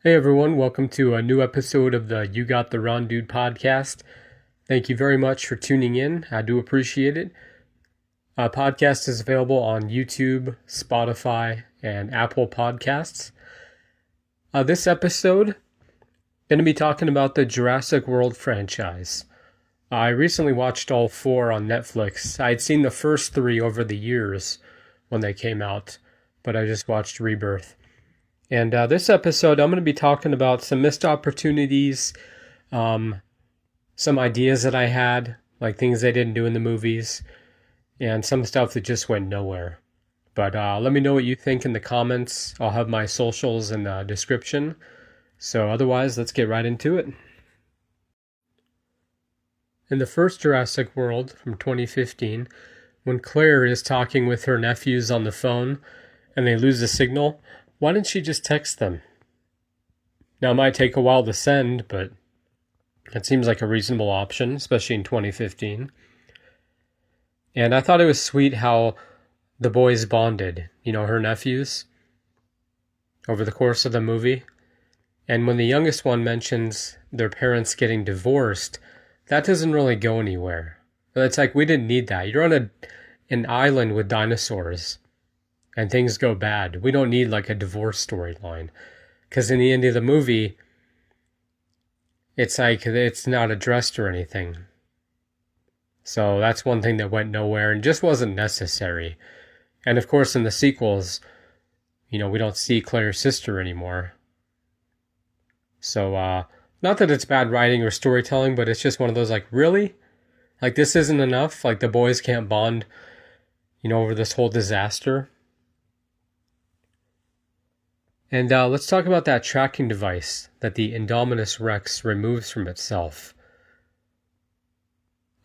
Hey everyone, welcome to a new episode of the You Got the Ron Dude podcast. Thank you very much for tuning in. I do appreciate it. Podcast is available on YouTube, Spotify, and Apple Podcasts. This episode, going to be talking about the Jurassic World franchise. I recently watched all four on Netflix. I had seen the first three over the years when they came out, but I just watched Rebirth. And this episode, I'm going to be talking about some missed opportunities, some ideas that I had, like things they didn't do in the movies, and some stuff that just went nowhere. But let me know what you think in the comments. I'll have my socials in the description. So otherwise, let's get right into it. In the first Jurassic World from 2015, when Claire is talking with her nephews on the phone and they lose the signal, why didn't she just text them? Now, it might take a while to send, but it seems like a reasonable option, especially in 2015. And I thought it was sweet how the boys bonded, her nephews, over the course of the movie. And when the youngest one mentions their parents getting divorced, that doesn't really go anywhere. It's like, we didn't need that. You're on an island with dinosaurs, and things go bad. We don't need like a divorce storyline. Because in the end of the movie, it's like it's not addressed or anything. So that's one thing that went nowhere and just wasn't necessary. And of course in the sequels, we don't see Claire's sister anymore. So, not that it's bad writing or storytelling, but it's just one of those like, really? Like this isn't enough? Like the boys can't bond, over this whole disaster? And let's talk about that tracking device that the Indominus Rex removes from itself.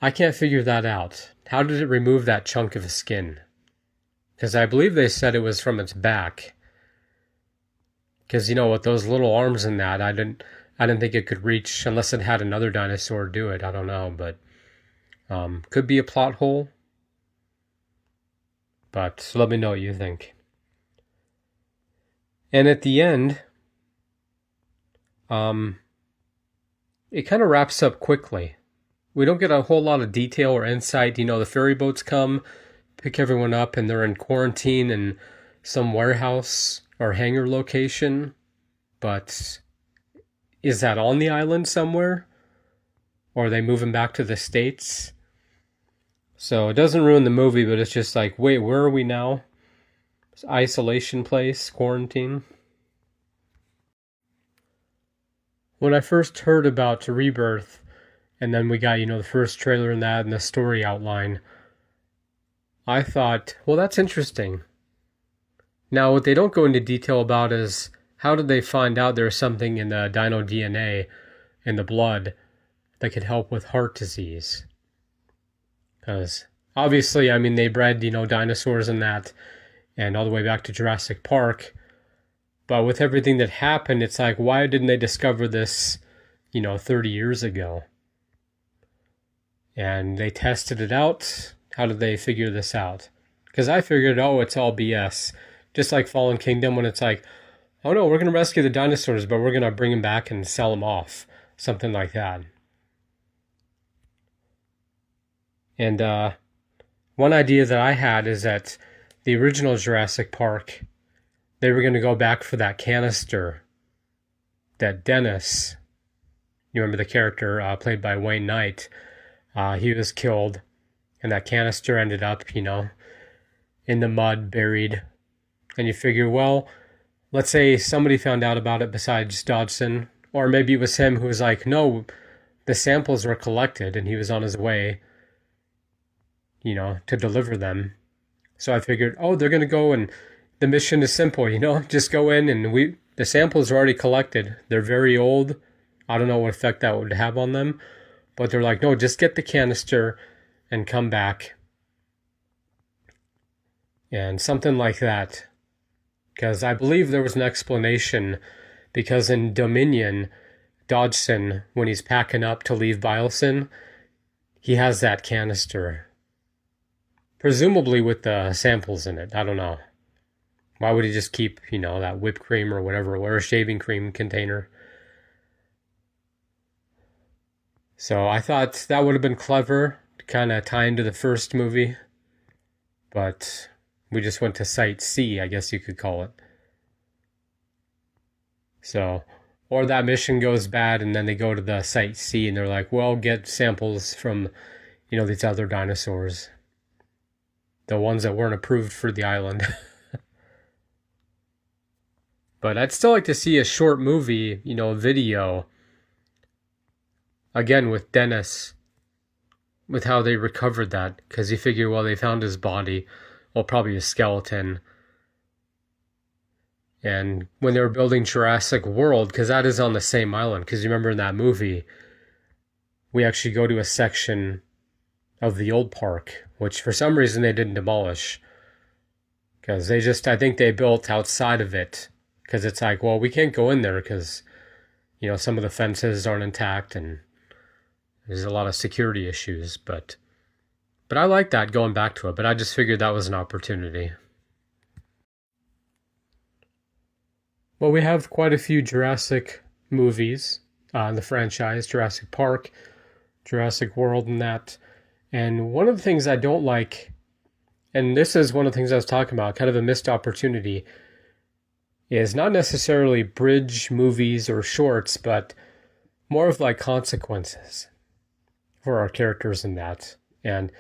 I can't figure that out. How did it remove that chunk of skin? Because I believe they said it was from its back. Because, with those little arms in that, I didn't think it could reach, unless it had another dinosaur do it. I don't know, but could be a plot hole. But let me know what you think. And at the end, it kind of wraps up quickly. We don't get a whole lot of detail or insight. The ferry boats come, pick everyone up, and they're in quarantine in some warehouse or hangar location. But is that on the island somewhere? Or are they moving back to the States? So it doesn't ruin the movie, but it's just like, wait, where are we now? Isolation place, quarantine. When I first heard about Rebirth, and then we got, the first trailer in that and the story outline, I thought, well, that's interesting. Now, what they don't go into detail about is how did they find out there's something in the dino DNA in the blood that could help with heart disease? Because obviously, they bred, dinosaurs in that, and all the way back to Jurassic Park. But with everything that happened, it's like, why didn't they discover this, 30 years ago? And they tested it out. How did they figure this out? Because I figured, it's all BS. Just like Fallen Kingdom, when it's like, oh no, we're going to rescue the dinosaurs, but we're going to bring them back and sell them off. Something like that. And one idea that I had is that the original Jurassic Park, they were going to go back for that canister that Dennis, you remember the character played by Wayne Knight, he was killed, and that canister ended up, in the mud, buried. And you figure, well, let's say somebody found out about it besides Dodson, or maybe it was him who was like, no, the samples were collected, and he was on his way, to deliver them. So I figured, they're going to go, and the mission is simple, just go in and the samples are already collected. They're very old. I don't know what effect that would have on them, but they're like, no, just get the canister and come back. And something like that. Because I believe there was an explanation, because in Dominion, Dodgson, when he's packing up to leave Bielson, he has that canister. Presumably with the samples in it. I don't know. Why would he just keep, that whipped cream or whatever, or a shaving cream container? So I thought that would have been clever to kind of tie into the first movie, but we just went to Site C, I guess you could call it. So, or that mission goes bad and then they go to the Site C and they're like, well, get samples from, these other dinosaurs. The ones that weren't approved for the island. But I'd still like to see a short movie, a video, again with Dennis, with how they recovered that. Because you figure, well, they found his body, well, probably a skeleton. And when they were building Jurassic World, because that is on the same island, because you remember in that movie, we actually go to a section of the old park, which for some reason they didn't demolish. Because I think they built outside of it. Because it's like, well, we can't go in there because, some of the fences aren't intact and there's a lot of security issues. But I like that, going back to it. But I just figured that was an opportunity. Well, we have quite a few Jurassic movies in the franchise, Jurassic Park, Jurassic World, and that. And one of the things I don't like, and this is one of the things I was talking about, kind of a missed opportunity, is not necessarily bridge movies or shorts, but more of like consequences for our characters in that. And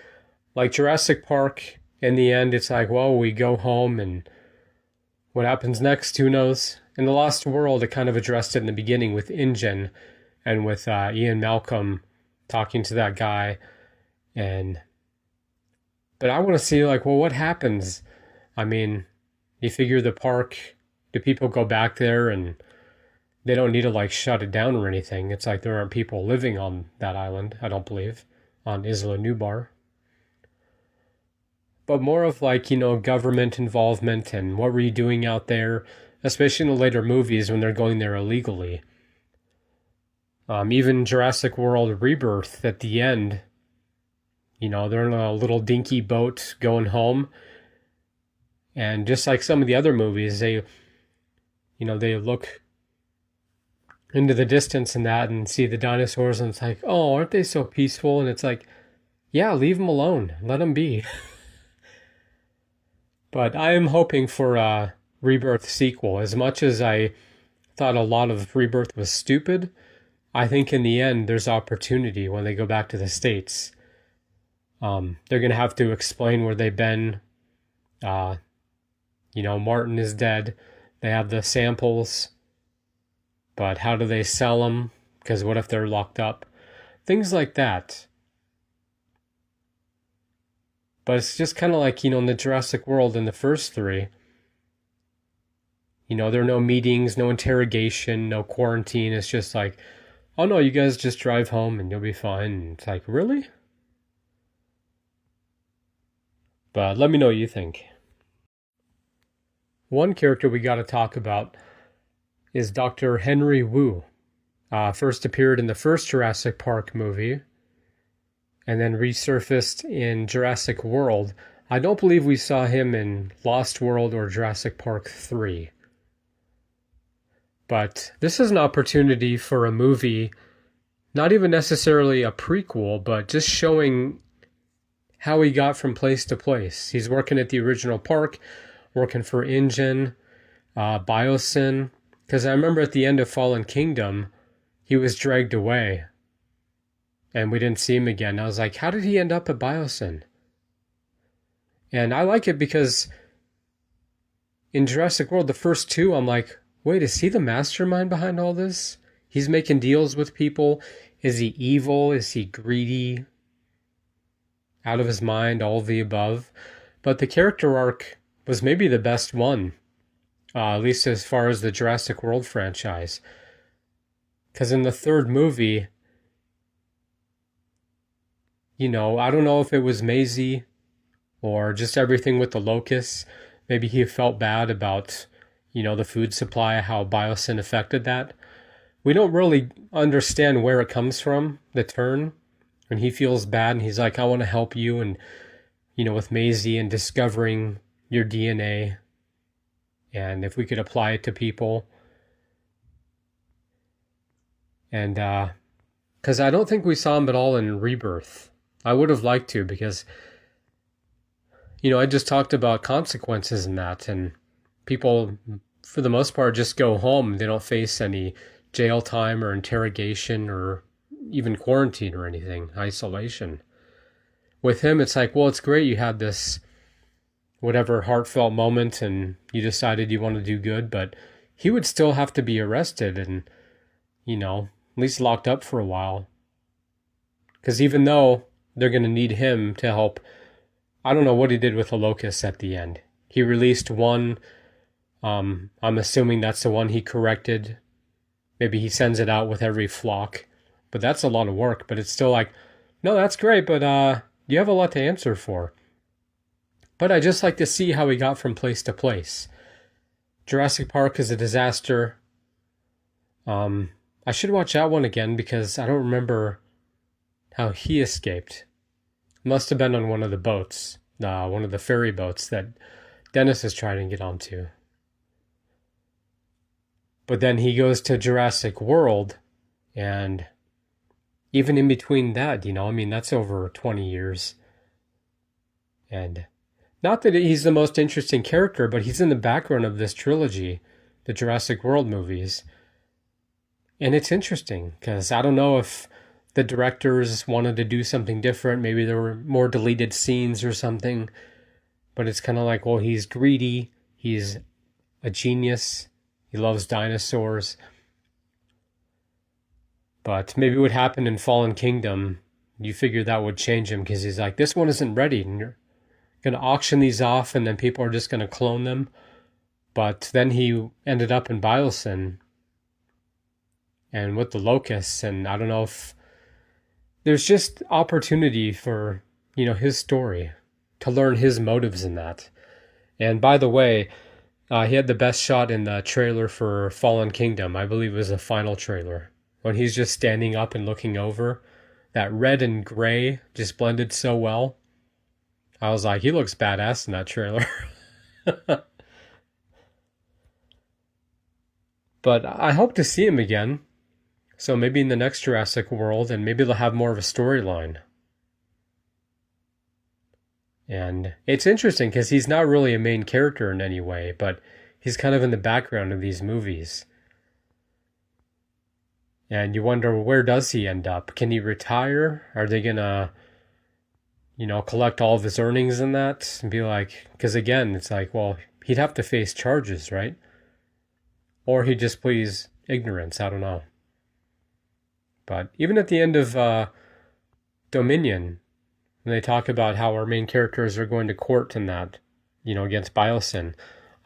like Jurassic Park, in the end, it's like, well, we go home and what happens next, who knows? In The Lost World, it kind of addressed it in the beginning with InGen and with Ian Malcolm talking to that guy. But I want to see, like, well, what happens? I mean, you figure the park, do people go back there and they don't need to, like, shut it down or anything? It's like there aren't people living on that island, I don't believe, on Isla Nublar. But more of, like, government involvement and what were you doing out there, especially in the later movies when they're going there illegally. Even Jurassic World Rebirth at the end, they're in a little dinky boat going home. And just like some of the other movies, they look into the distance and that and see the dinosaurs and it's like, oh, aren't they so peaceful? And it's like, yeah, leave them alone. Let them be. But I am hoping for a Rebirth sequel. As much as I thought a lot of Rebirth was stupid, I think in the end there's opportunity when they go back to the States. They're going to have to explain where they've been. Martin is dead. They have the samples. But how do they sell them? Because what if they're locked up? Things like that. But it's just kind of like, in the Jurassic World in the first three, there are no meetings, no interrogation, no quarantine. It's just like, oh no, you guys just drive home and you'll be fine. And it's like, really? But let me know what you think. One character we got to talk about is Dr. Henry Wu. First appeared in the first Jurassic Park movie and then resurfaced in Jurassic World. I don't believe we saw him in Lost World or Jurassic Park 3. But this is an opportunity for a movie, not even necessarily a prequel, but just showing how he got from place to place. He's working at the original park, working for InGen, Biosyn, because I remember at the end of Fallen Kingdom, he was dragged away, and we didn't see him again. I was like, how did he end up at Biosyn? And I like it because in Jurassic World, the first two, I'm like, wait, is he the mastermind behind all this? He's making deals with people. Is he evil? Is he greedy? Out of his mind, all of the above. But the character arc was maybe the best one, at least as far as the Jurassic World franchise. Because in the third movie, I don't know if it was Maisie or just everything with the locusts. Maybe he felt bad about, the food supply, how Biosyn affected that. We don't really understand where it comes from, the turn. And he feels bad and he's like, I want to help you. And, with Maisie and discovering your DNA. and if we could apply it to people. And because I don't think we saw him at all in Rebirth. I would have liked to, because I just talked about consequences in that, and people for the most part just go home. They don't face any jail time or interrogation or even quarantine or anything, isolation. With him, it's like, well, it's great you had this whatever heartfelt moment and you decided you want to do good, but he would still have to be arrested and, at least locked up for a while. Because even though they're going to need him to help, I don't know what he did with the locusts at the end. He released one. I'm assuming that's the one he corrected. Maybe he sends it out with every flock. But that's a lot of work. But it's still like, no, that's great, but you have a lot to answer for. But I just like to see how he got from place to place. Jurassic Park is a disaster. I should watch that one again because I don't remember how he escaped. Must have been on one of the boats, one of the ferry boats that Dennis is trying to get onto. But then he goes to Jurassic World, and even in between that, that's over 20 years. And not that he's the most interesting character, but he's in the background of this trilogy, the Jurassic World movies. And it's interesting, because I don't know if the directors wanted to do something different. Maybe there were more deleted scenes or something. But it's kind of like, well, he's greedy. He's a genius. He loves dinosaurs. But maybe what happened in Fallen Kingdom, you figure that would change him, because he's like, this one isn't ready. And you're going to auction these off, and then people are just going to clone them. But then he ended up in Biosyn and with the locusts, and I don't know if there's just opportunity for, his story, to learn his motives in that. And by the way, he had the best shot in the trailer for Fallen Kingdom. I believe it was the final trailer, when he's just standing up and looking over. That red and gray just blended so well. I was like, he looks badass in that trailer. But I hope to see him again. So maybe in the next Jurassic World, and maybe they'll have more of a storyline. And it's interesting because he's not really a main character in any way, but he's kind of in the background of these movies. And you wonder, where does he end up? Can he retire? Are they going to, collect all of his earnings in that? And be like, because again, it's like, well, he'd have to face charges, right? Or he just pleads ignorance. I don't know. But even at the end of Dominion, when they talk about how our main characters are going to court in that, against Biosyn,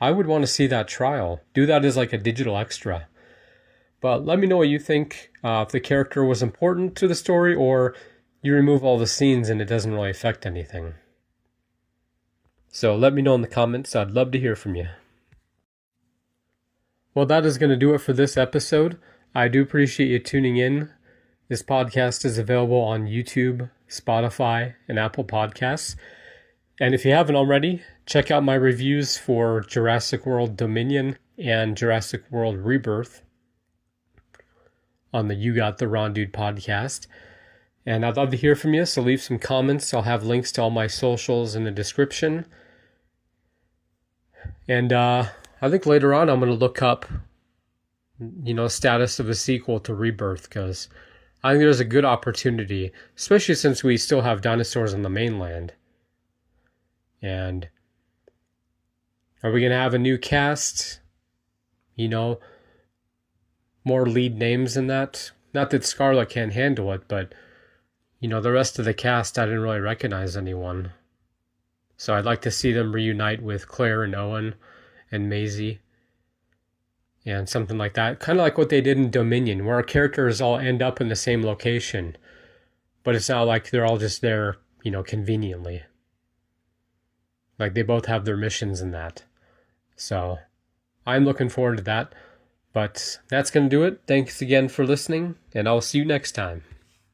I would want to see that trial. Do that as like a digital extra. But let me know what you think, if the character was important to the story, or you remove all the scenes and it doesn't really affect anything. So let me know in the comments. I'd love to hear from you. Well, that is going to do it for this episode. I do appreciate you tuning in. This podcast is available on YouTube, Spotify, and Apple Podcasts. And if you haven't already, check out my reviews for Jurassic World Dominion and Jurassic World Rebirth on the You Got the Ron Dude podcast. And I'd love to hear from you, so leave some comments. I'll have links to all my socials in the description. And I think later on I'm going to look up, status of a sequel to Rebirth, because I think there's a good opportunity, especially since we still have dinosaurs on the mainland. And are we going to have a new cast? More lead names in that? Not that Scarlett can't handle it, but, the rest of the cast, I didn't really recognize anyone. So I'd like to see them reunite with Claire and Owen and Maisie. And something like that. Kind of like what they did in Dominion, where our characters all end up in the same location. But it's not like they're all just there, conveniently. Like they both have their missions in that. So I'm looking forward to that. But that's going to do it. Thanks again for listening, and I'll see you next time.